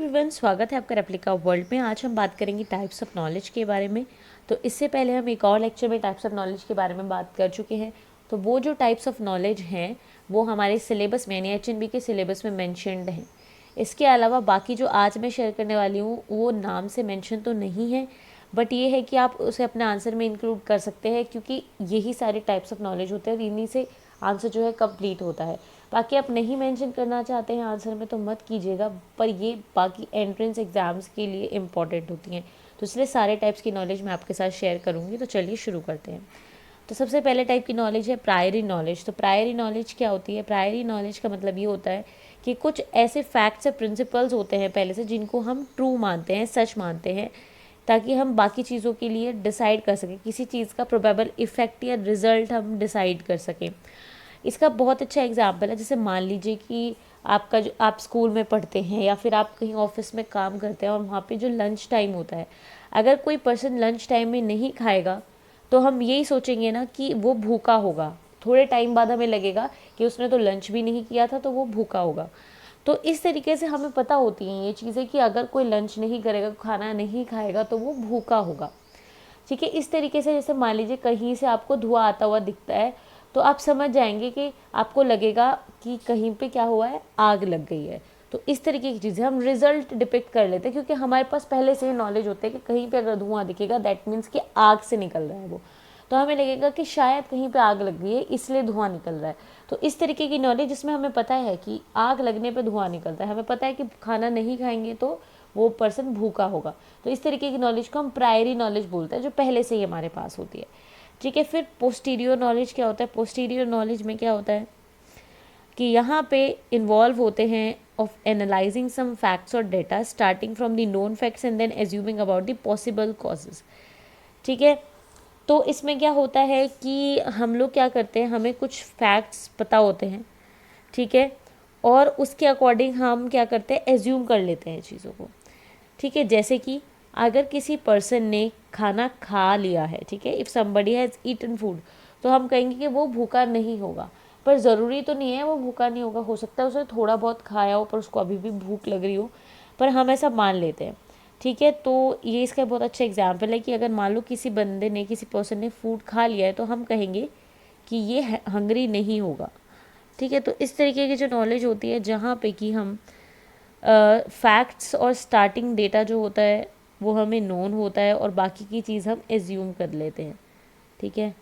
Everyone, स्वागत है आपका रेप्लिका वर्ल्ड में। आज हम बात करेंगे टाइप्स ऑफ नॉलेज के बारे में। तो इससे पहले हम एक और लेक्चर में टाइप्स ऑफ नॉलेज के बारे में बात कर चुके हैं। तो वो जो टाइप्स ऑफ नॉलेज हैं वो हमारे सिलेबस में यानी एचएनबी के सिलेबस में मेंशन्ड हैं। इसके अलावा बाकी जो आज मैं शेयर करने वाली हूँ वो नाम से मेंशन तो नहीं है, बट ये है कि आप उसे अपने आंसर में इंक्लूड कर सकते हैं, क्योंकि यही सारे टाइप्स ऑफ नॉलेज होते हैं और इन्हीं से आंसर जो है कंप्लीट होता है। बाकी आप नहीं मेंशन करना चाहते हैं आंसर में तो मत कीजिएगा, पर ये बाकी एंट्रेंस एग्ज़ाम्स के लिए इम्पॉर्टेंट होती हैं, तो इसलिए सारे टाइप्स की नॉलेज मैं आपके साथ शेयर करूँगी। तो चलिए शुरू करते हैं। तो सबसे पहले टाइप की नॉलेज है प्रायरी नॉलेज। तो प्रायरी नॉलेज क्या होती है? प्रायरी नॉलेज का मतलब ये होता है कि कुछ ऐसे फैक्ट्स या प्रिंसिपल्स होते हैं पहले से जिनको हम ट्रू मानते हैं, सच मानते हैं, ताकि हम बाकी चीज़ों के लिए डिसाइड कर सकें, किसी चीज़ का प्रोबेबल इफ़ेक्ट या रिज़ल्ट हम डिसाइड कर सकें। इसका बहुत अच्छा एग्जाम्पल है, जैसे मान लीजिए कि आपका जो आप स्कूल में पढ़ते हैं या फिर आप कहीं ऑफिस में काम करते हैं और वहाँ पे जो लंच टाइम होता है, अगर कोई पर्सन लंच टाइम में नहीं खाएगा तो हम यही सोचेंगे ना कि वो भूखा होगा। थोड़े टाइम बाद हमें लगेगा कि उसने तो लंच भी नहीं किया था तो वो भूखा होगा। तो इस तरीके से हमें पता होती हैं ये चीज़ें कि अगर कोई लंच नहीं करेगा, खाना नहीं खाएगा तो वो भूखा होगा। ठीक है, इस तरीके से जैसे मान लीजिए कहीं से आपको धुआं आता हुआ दिखता है तो आप समझ जाएंगे कि आपको लगेगा कि कहीं पे क्या हुआ है, आग लग गई है। तो इस तरीके की चीज़ें हम रिजल्ट डिपिक्ट कर लेते हैं, क्योंकि हमारे पास पहले से ही नॉलेज होता है कि कहीं पे अगर धुआं दिखेगा दैट मीन्स कि आग से निकल रहा है वो, तो हमें लगेगा कि शायद कहीं पे आग लग गई है इसलिए धुआं निकल रहा है। तो इस तरीके की नॉलेज जिसमें हमें पता है कि आग लगने पे धुआं निकलता है, हमें पता है कि खाना नहीं खाएंगे तो वो पर्सन भूखा होगा। तो इस तरीके की नॉलेज को हम प्रायरी नॉलेज बोलते हैं, जो पहले से ही हमारे पास होती है। ठीक है, फिर पोस्टीरियर नॉलेज क्या होता है? पोस्टीरियर नॉलेज में क्या होता है कि यहाँ पे इन्वॉल्व होते हैं ऑफ एनालाइजिंग सम फैक्ट्स और data starting from the known facts and then assuming about the possible causes. ठीक है, तो इसमें क्या होता है कि हम लोग क्या करते हैं, हमें कुछ फैक्ट्स पता होते हैं, ठीक है, और उसके अकॉर्डिंग हम क्या करते हैं, एज्यूम कर लेते हैं चीज़ों को। ठीक है, जैसे कि अगर किसी पर्सन ने खाना खा लिया है, ठीक है, if somebody has eaten food, तो हम कहेंगे कि वो भूखा नहीं होगा। पर ज़रूरी तो नहीं है वो भूखा नहीं होगा, हो सकता है उसने थोड़ा बहुत खाया हो पर उसको अभी भी भूख लग रही हो, पर हम ऐसा मान लेते हैं। ठीक है, तो ये इसका बहुत अच्छा एग्जाम्पल है कि अगर मान लो किसी बंदे ने, किसी पर्सन ने फूड खा लिया है तो हम कहेंगे कि ये हंग्री नहीं होगा। ठीक है, तो इस तरीके की जो नॉलेज होती है जहाँ पे कि हम फैक्ट्स और स्टार्टिंग डेटा जो होता है वो हमें नोन होता है और बाकी की चीज़ हम एज्यूम कर लेते हैं। ठीक है,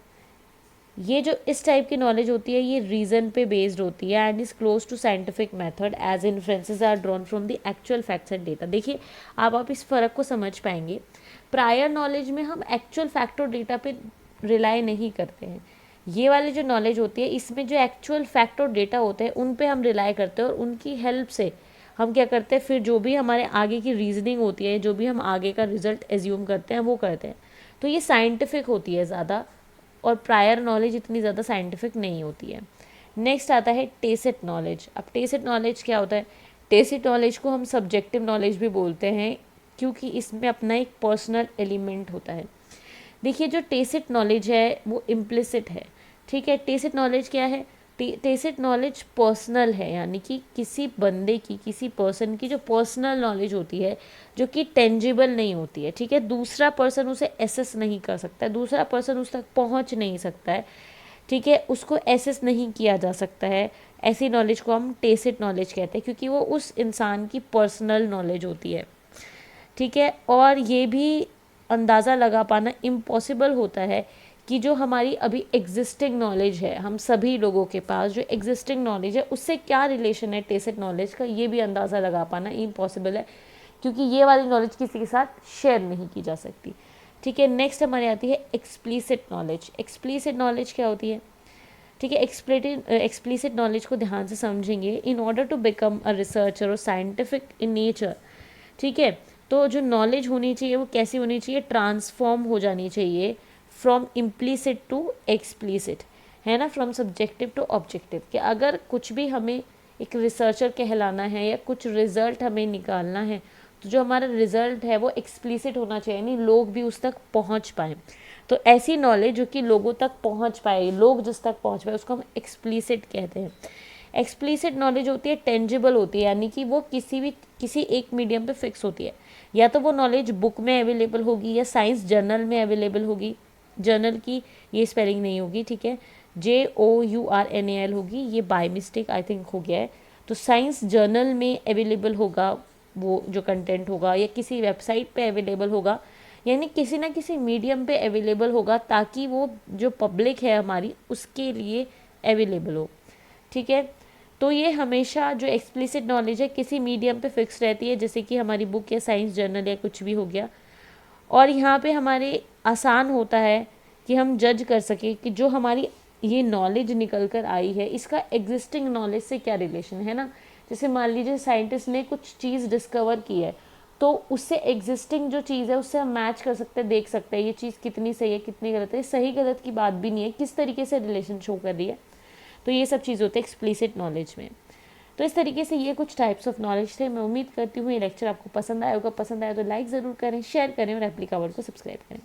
ये जो इस टाइप की नॉलेज होती है ये रीज़न पे बेस्ड होती है and is close to scientific method as inferences are drawn from the actual facts and data. देखिए, आप इस फ़र्क को समझ पाएंगे। प्रायर नॉलेज में हम एक्चुअल फैक्ट और डेटा पे रिलाई नहीं करते हैं। ये वाली जो नॉलेज होती है इसमें जो एक्चुअल फैक्ट और डेटा होते हैं उन पे हम रिलाई करते हैं और उनकी हेल्प से हम क्या करते हैं, फिर जो भी हमारे आगे की रीजनिंग होती है, जो भी हम आगे का रिजल्ट एज्यूम करते हैं वो करते हैं। तो ये साइंटिफिक होती है ज़्यादा, और प्रायर नॉलेज इतनी ज़्यादा साइंटिफिक नहीं होती है। नेक्स्ट आता है टेसिट नॉलेज। अब टेसिट नॉलेज क्या होता है? टेसिट नॉलेज को हम सब्जेक्टिव नॉलेज भी बोलते हैं, क्योंकि इसमें अपना एक पर्सनल एलिमेंट होता है। देखिए, जो टेसिट नॉलेज है वो इम्प्लिसिट है। ठीक है, टेसिट नॉलेज क्या है? टेसिट नॉलेज पर्सनल है, यानी कि किसी बंदे की, किसी पर्सन की जो पर्सनल नॉलेज होती है जो कि टेंजिबल नहीं होती है। ठीक है, दूसरा पर्सन उसे एसेस नहीं कर सकता है, दूसरा पर्सन उस तक पहुंच नहीं सकता है। ठीक है, उसको एसेस नहीं किया जा सकता है। ऐसी नॉलेज को हम टेसिट नॉलेज कहते हैं, क्योंकि वो उस इंसान की पर्सनल नॉलेज होती है। ठीक है, और ये भी अंदाज़ा लगा पाना इम्पॉसिबल होता है कि जो हमारी अभी एग्जिस्टिंग नॉलेज है, हम सभी लोगों के पास जो एग्जिस्टिंग नॉलेज है उससे क्या रिलेशन है टेसिट नॉलेज का, ये भी अंदाज़ा लगा पाना इम्पॉसिबल है, क्योंकि ये वाली नॉलेज किसी के साथ शेयर नहीं की जा सकती। ठीक है, नेक्स्ट हमारी आती है एक्सप्लिसिट नॉलेज। एक्सप्लिसिट नॉलेज क्या होती है? ठीक है, एक्सप्लिसिट नॉलेज को ध्यान से समझेंगे। In order to become a researcher और साइंटिफिक इन नेचर, ठीक है, तो जो नॉलेज होनी चाहिए वो कैसी होनी चाहिए? ट्रांसफॉर्म हो जानी चाहिए फ्रॉम इम्प्लीसिट टू एक्सप्लीसिट, है ना, फ्रॉम सब्जेक्टिव टू ऑब्जेक्टिव। कि अगर कुछ भी हमें एक रिसर्चर कहलाना है या कुछ रिजल्ट हमें निकालना है तो जो हमारा रिजल्ट है वो एक्सप्लीसिट होना चाहिए, यानी लोग भी उस तक पहुंच पाए। तो ऐसी नॉलेज जो कि लोगों तक पहुंच पाए, लोग जिस तक पहुंच पाए, उसको हम एक्सप्लीसिट कहते हैं। एक्सप्लिसिट नॉलेज होती है टेंजिबल होती है, यानी कि वो किसी एक मीडियम पे फिक्स होती है। या तो वो नॉलेज बुक में अवेलेबल होगी या साइंस जर्नल में अवेलेबल होगी। जर्नल की ये स्पेलिंग नहीं होगी, ठीक है, JOURNAL होगी, ये बाय मिस्टेक आई थिंक हो गया है। तो साइंस जर्नल में अवेलेबल होगा वो जो कंटेंट होगा, या किसी वेबसाइट पे अवेलेबल होगा, यानी किसी ना किसी मीडियम पे अवेलेबल होगा, ताकि वो जो पब्लिक है हमारी उसके लिए अवेलेबल हो, ठीक है। तो ये हमेशा जो एक्सप्लिसिट नॉलेज है किसी मीडियम पे फिक्स रहती है, जैसे कि हमारी बुक या साइंस जर्नल या कुछ भी हो गया। और यहाँ पे हमारे आसान होता है कि हम जज कर सकें कि जो हमारी ये नॉलेज निकल कर आई है इसका एग्जिस्टिंग नॉलेज से क्या रिलेशन है ना। जैसे मान लीजिए साइंटिस्ट ने कुछ चीज़ डिस्कवर की है, तो उससे एग्जिस्टिंग जो चीज़ है उससे हम मैच कर सकते हैं, देख सकते हैं ये चीज़ कितनी सही है कितनी गलत है। सही गलत की बात भी नहीं है, किस तरीके से रिलेशन शो कर रही है। तो ये सब चीज़ होती है एक्सप्लिसिट नॉलेज में। तो इस तरीके से ये कुछ टाइप्स ऑफ नॉलेज थे। मैं उम्मीद करती हूँ ये लेक्चर आपको पसंद आया होगा। पसंद आया तो लाइक ज़रूर करें, शेयर करें और एप्लीका वर्ल्ड को सब्सक्राइब करें।